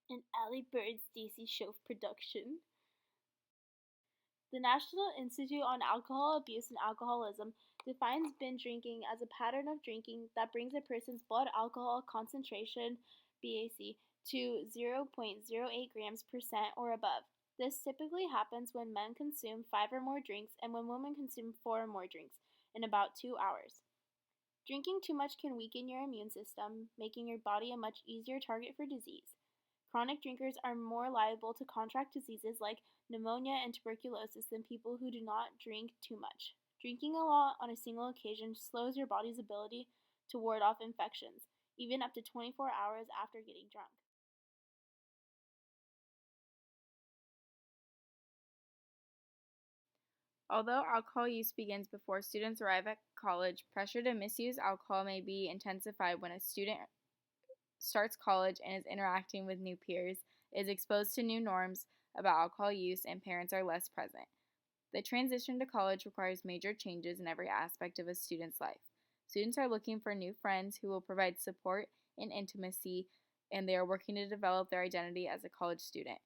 An Allie Bird Stacy Shoaf production. The National Institute on Alcohol Abuse and Alcoholism defines binge drinking as a pattern of drinking that brings a person's blood alcohol concentration (BAC) to 0.08 grams per cent or above. This typically happens when men consume 5 or more drinks and when women consume 4 or more drinks in about 2 hours. Drinking too much can weaken your immune system, making your body a much easier target for disease. Chronic drinkers are more liable to contract diseases like pneumonia and tuberculosis than people who do not drink too much. Drinking a lot on a single occasion slows your body's ability to ward off infections, even up to 24 hours after getting drunk. Although alcohol use begins before students arrive at college, pressure to misuse alcohol may be intensified when a student starts college and is interacting with new peers, is exposed to new norms about alcohol use, and parents are less present. The transition to college requires major changes in every aspect of a student's life. Students are looking for new friends who will provide support and intimacy, and they are working to develop their identity as a college student.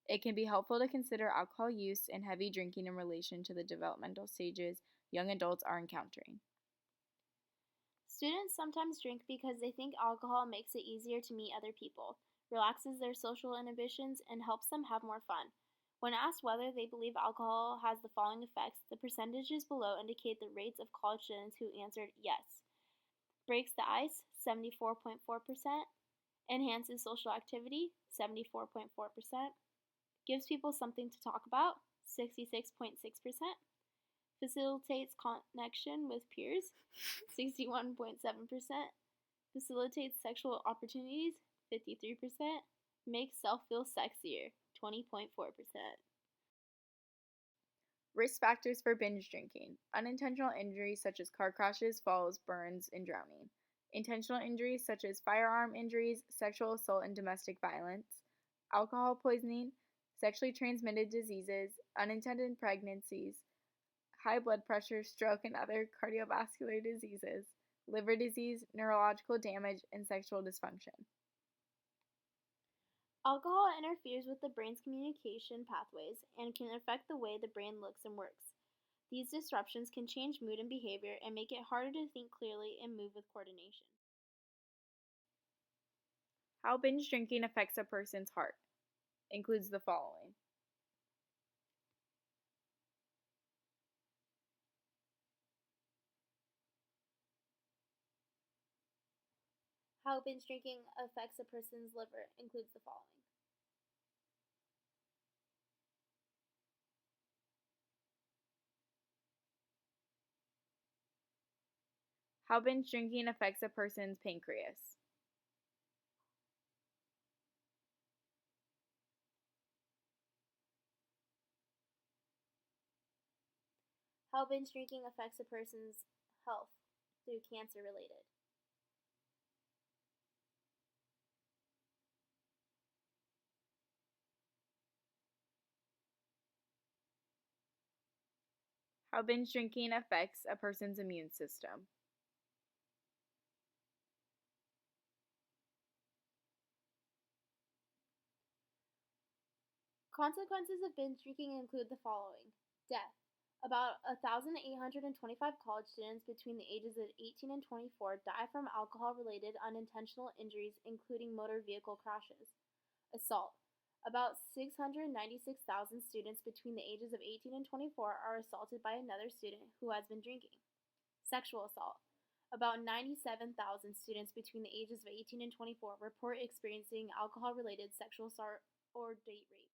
It can be helpful to consider alcohol use and heavy drinking in relation to the developmental stages young adults are encountering. Students sometimes drink because they think alcohol makes it easier to meet other people, relaxes their social inhibitions, and helps them have more fun. When asked whether they believe alcohol has the following effects, the percentages below indicate the rates of college students who answered yes. Breaks the ice, 74.4%. Enhances social activity, 74.4%. Gives people something to talk about, 66.6%. Facilitates connection with peers, 61.7%. Facilitates sexual opportunities, 53%. Makes self feel sexier, 20.4%. Risk factors for binge drinking: unintentional injuries such as car crashes, falls, burns, and drowning. Intentional injuries such as firearm injuries, sexual assault, and domestic violence. Alcohol poisoning, sexually transmitted diseases, unintended pregnancies, high blood pressure, stroke, and other cardiovascular diseases, liver disease, neurological damage, and sexual dysfunction. Alcohol interferes with the brain's communication pathways and can affect the way the brain looks and works. These disruptions can change mood and behavior and make it harder to think clearly and move with coordination. How binge drinking affects a person's heart includes the following: How binge drinking affects a person's liver includes the following. how binge drinking affects a person's pancreas. How binge drinking affects a person's health through cancer related. How binge drinking affects a person's immune system. Consequences of binge drinking include the following: death. About 1,825 college students between the ages of 18 and 24 die from alcohol related unintentional injuries, including motor vehicle crashes. Assault. About 696,000 students between the ages of 18 and 24 are assaulted by another student who has been drinking. Sexual assault. About 97,000 students between the ages of 18 and 24 report experiencing alcohol related sexual assault or date rape.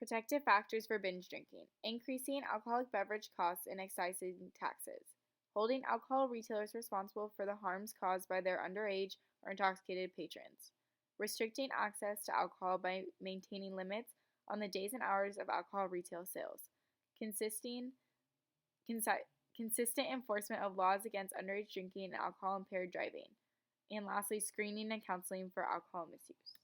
Protective factors for binge drinking: increasing alcoholic beverage costs and excising taxes, holding alcohol retailers responsible for the harms caused by their underage or intoxicated patrons, restricting access to alcohol by maintaining limits on the days and hours of alcohol retail sales, consistent enforcement of laws against underage drinking and alcohol impaired driving, and lastly, screening and counseling for alcohol misuse.